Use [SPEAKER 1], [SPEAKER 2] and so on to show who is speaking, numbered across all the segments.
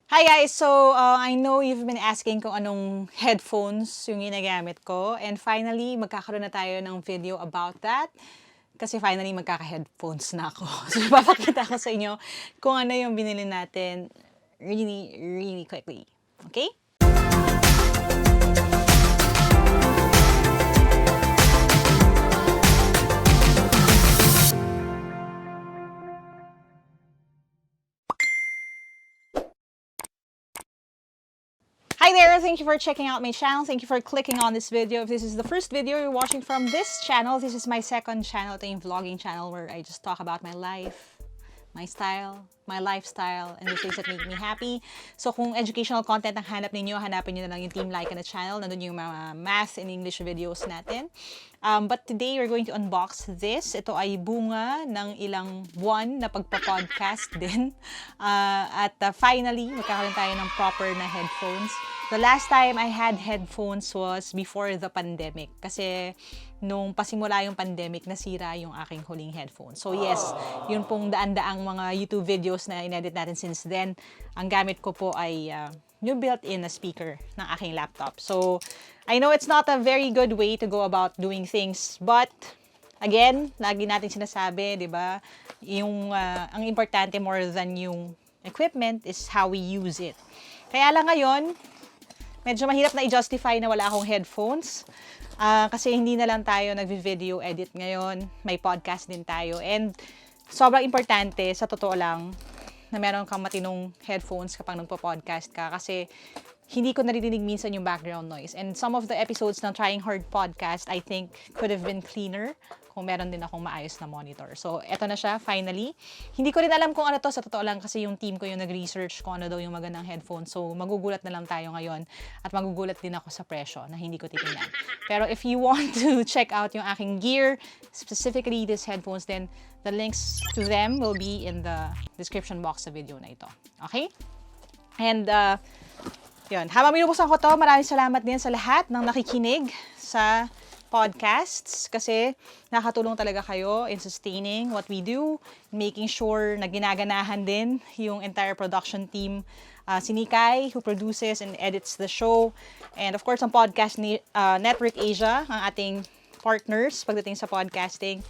[SPEAKER 1] Hi guys! So, I know you've been asking kung anong headphones yung ginagamit ko. And finally, magkakaroon na tayo ng video about that. Kasi finally, magkaka-headphones na ako. So, ipapakita ko sa inyo kung ano yung binili natin really quickly. Okay? Hi there! Thank you for checking out my channel. Thank you for clicking on this video. If this is the first video you're watching from this channel, this is my second channel, ito yung vlogging channel where I just talk about my life, my style, my lifestyle, and the things that make me happy. So kung educational content ang hanap ninyo, hanapin nyo na lang yung Team Lyqa na channel. Nandun yung mga math and English videos natin. But today, we're going to unbox this. Ito ay bunga ng ilang buwan na pagpa-podcast din. Finally, magkakaroon tayo ng proper na headphones. The last time I had headphones was before the pandemic. Kasi nung pasimula yung pandemic, nasira yung aking huling headphones. So yes, yun pong daan-daang mga YouTube videos na inedit natin since then. Ang gamit ko po ay yung built-in na speaker ng aking laptop. So, I know it's not a very good way to go about doing things, but again, lagi natin sinasabi, 'di ba? Yung ang importante more than yung equipment is how we use it. Kaya lang ngayon, medyo mahirap na i-justify na wala akong headphones. Kasi hindi na lang tayo nagvi-video edit ngayon. May podcast din tayo. And sobrang importante, sa totoo lang, na meron kang matinong headphones kapag nagpo-podcast ka. Kasi hindi ko naririnig minsan yung background noise. And some of the episodes ng TryingHard podcast, I think, could have been cleaner kung meron din akong maayos na monitor. So, eto na siya, finally. Hindi ko rin alam kung ano to, sa totoo lang, kasi yung team ko yung nag-research kung ano daw yung magandang headphones. So, magugulat na lang tayo ngayon. At magugulat din ako sa presyo na hindi ko titingnan. Pero if you want to check out yung aking gear, specifically these headphones, then the links to them will be in the description box sa video na ito. Okay? And, yun. Habang binubuksan ko to, maraming salamat din sa lahat ng nakikinig sa podcasts kasi nakatulong talaga kayo in sustaining what we do, making sure na ginaganahan din yung entire production team. Si Nikay, who produces and edits the show. And of course, ang Podcast Network Asia, ang ating partners pagdating sa podcasting.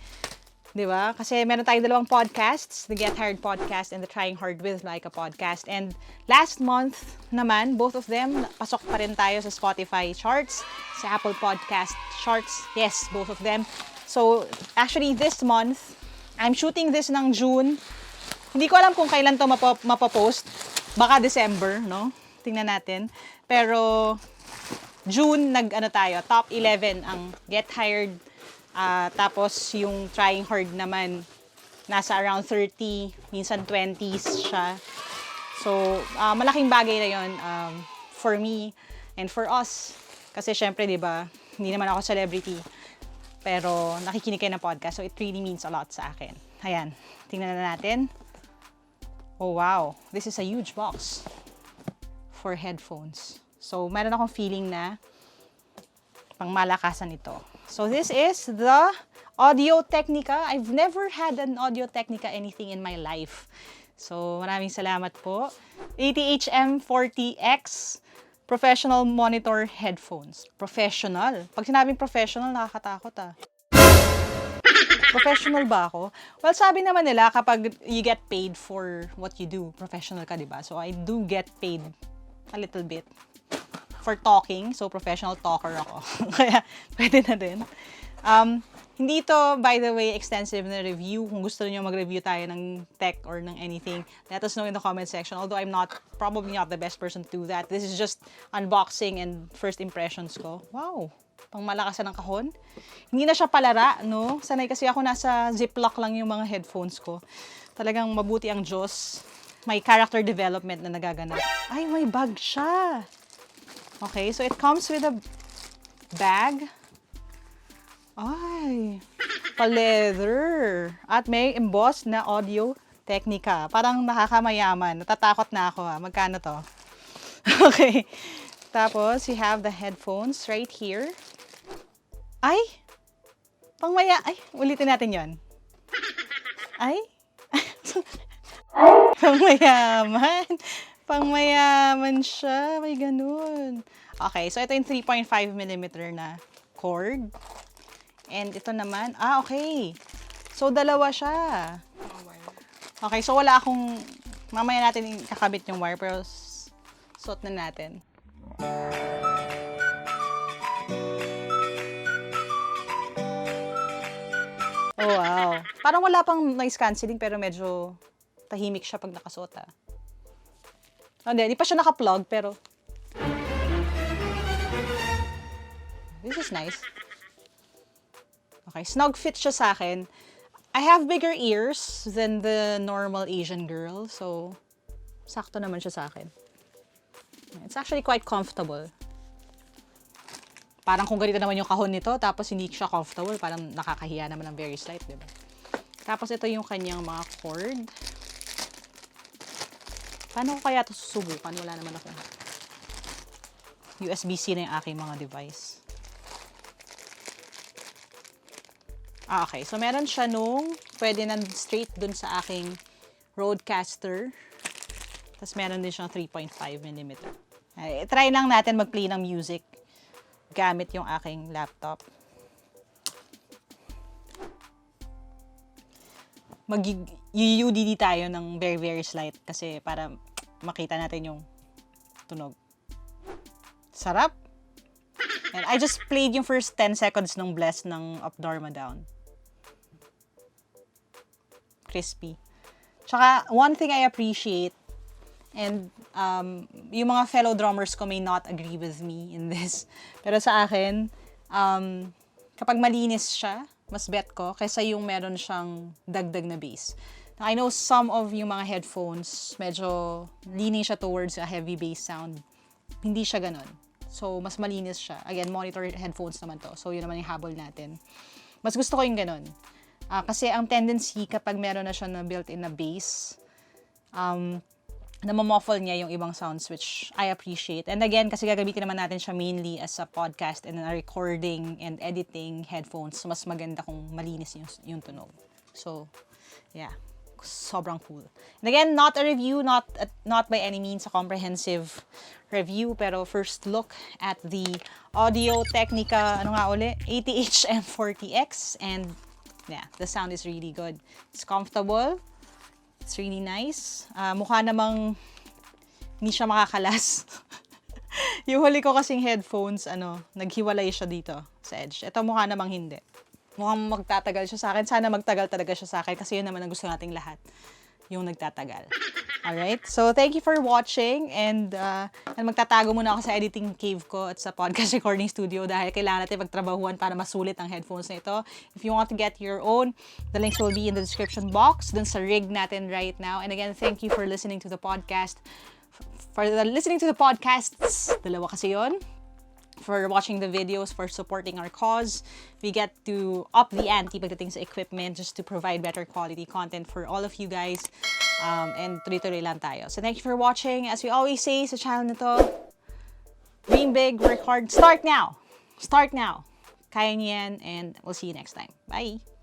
[SPEAKER 1] Diba? Kasi meron tayong dalawang podcasts, the Get Hired podcast and the TryingHard with Lyqa podcast. And last month naman, both of them, pasok pa rin tayo sa Spotify charts, sa Apple Podcast charts. Yes, both of them. So, actually this month, I'm shooting this ng June. Hindi ko alam kung kailan to mapopost. Baka December, no? Tingnan natin. Pero, June, tayo, top 11 ang Get Hired. Tapos yung TryingHard naman, nasa around 30, minsan 20s siya. So, malaking bagay na yun for me and for us. Kasi syempre, di ba, hindi naman ako celebrity. Pero nakikinig kayo ng podcast, so it really means a lot sa akin. Ayan, tingnan na natin. Oh wow, this is a huge box for headphones. So, meron akong feeling na pangmalakasan ito. So this is the Audio Technica. I've never had an Audio Technica anything in my life. So maraming salamat po. ATH-M40X professional monitor headphones. Professional. Pag sinabing professional, nakakatakot ah. Professional ba ako? Well, sabi naman nila kapag you get paid for what you do, professional ka, diba? So I do get paid a little bit for talking. So, professional talker ako. Kaya, pwede na din. Hindi ito, by the way, extensive na review. Kung gusto niyo mag-review tayo ng tech or ng anything, let us know in the comment section. Although, I'm probably not the best person to do that. This is just unboxing and first impressions ko. Wow! Pang malakasan ng kahon. Hindi na siya palara, no? Sanay kasi ako nasa ziplock lang yung mga headphones ko. Talagang mabuti ang Diyos. May character development na nagaganap. Ay, may bag siya! Okay, so it comes with a bag. Ay, pa-leather. At may embossed na Audio Technica. Parang nakakamayaman. Natatakot na ako ha. Magkano to? Okay. Tapos, you have the headphones right here. Ay! Ay, ulitin natin yon. Ay! Pangmayaman. Pangmayaman siya. May ganun. Okay, so ito yung 3.5mm na cord. And ito naman, okay. So, dalawa siya. Okay, so wala akong, mamaya natin kakabit yung wire, pero suot na natin. Oh, wow. Parang wala pang noise cancelling, pero medyo tahimik siya pag nakasuot, ah. Oh, hindi pa siya naka-plug, pero this is nice. Okay, snug fit siya sa akin. I have bigger ears than the normal Asian girl, so sakto naman siya sa akin. It's actually quite comfortable. Parang kung ganito naman yung kahon nito, tapos hindi siya comfortable, parang nakakahiya naman ng very slight, diba? Tapos ito yung kanyang mga cord. Paano ko kaya ito susubukan? Wala naman ako. USB-C na yung aking mga device. Okay. So, meron siya nung pwede na straight dun sa aking Rodecaster. Tapos, meron din siyang 3.5mm. Try lang natin mag-play ng music gamit yung aking laptop. Mag-UDD tayo ng very, very slight kasi para makita natin yung tunog. Sarap! And I just played yung first 10 seconds ng Bless ng Up Dharma Down. Crispy. Tsaka, one thing I appreciate, and yung mga fellow drummers ko may not agree with me in this. Pero sa akin, kapag malinis siya, mas bet ko, kaysa yung meron siyang dagdag na bass. Now, I know some of yung mga headphones, medyo leaning siya towards a heavy bass sound. Hindi siya ganun. So, mas malinis siya. Again, monitor headphones naman to. So, yun naman yung habol natin. Mas gusto ko yung ganun. Kasi ang tendency kapag meron na siya na built-in na bass, namamuffle niya yung ibang sounds, which I appreciate. And again, kasi gagamitin naman natin siya mainly as a podcast and a recording and editing headphones. So, mas maganda kung malinis yung tunog. So, yeah. Sobrang cool. And again, not a review, not by any means a comprehensive review, pero first look at the Audio Technica, ATH-M40X, and yeah, the sound is really good. It's comfortable. It's really nice. Mukha namang hindi siya makakalas. Yung huli ko kasing headphones, naghiwalay siya dito sa edge. Ito mukha namang hindi. Mukhang magtatagal siya sa akin. Sana magtagal talaga siya sa akin kasi yun naman ang gusto nating lahat. Yung nagtatagal. Alright? So, thank you for watching and magtatago muna ako sa editing cave ko at sa podcast recording studio dahil kailangan natin magtrabahuan para masulit ang headphones na ito. If you want to get your own, the links will be in the description box dun sa rig natin right now. And again, thank you for listening to the podcast. Listening to the podcasts, dalawa kasi yun. For watching the videos, for supporting our cause. We get to up the ante pagdating sa equipment just to provide better quality content for all of you guys. And tuloy-tuloy lang tayo. So thank you for watching. As we always say sa channel na to, dream big, work hard, start now! Start now! Kaya niyo yan, and we'll see you next time. Bye!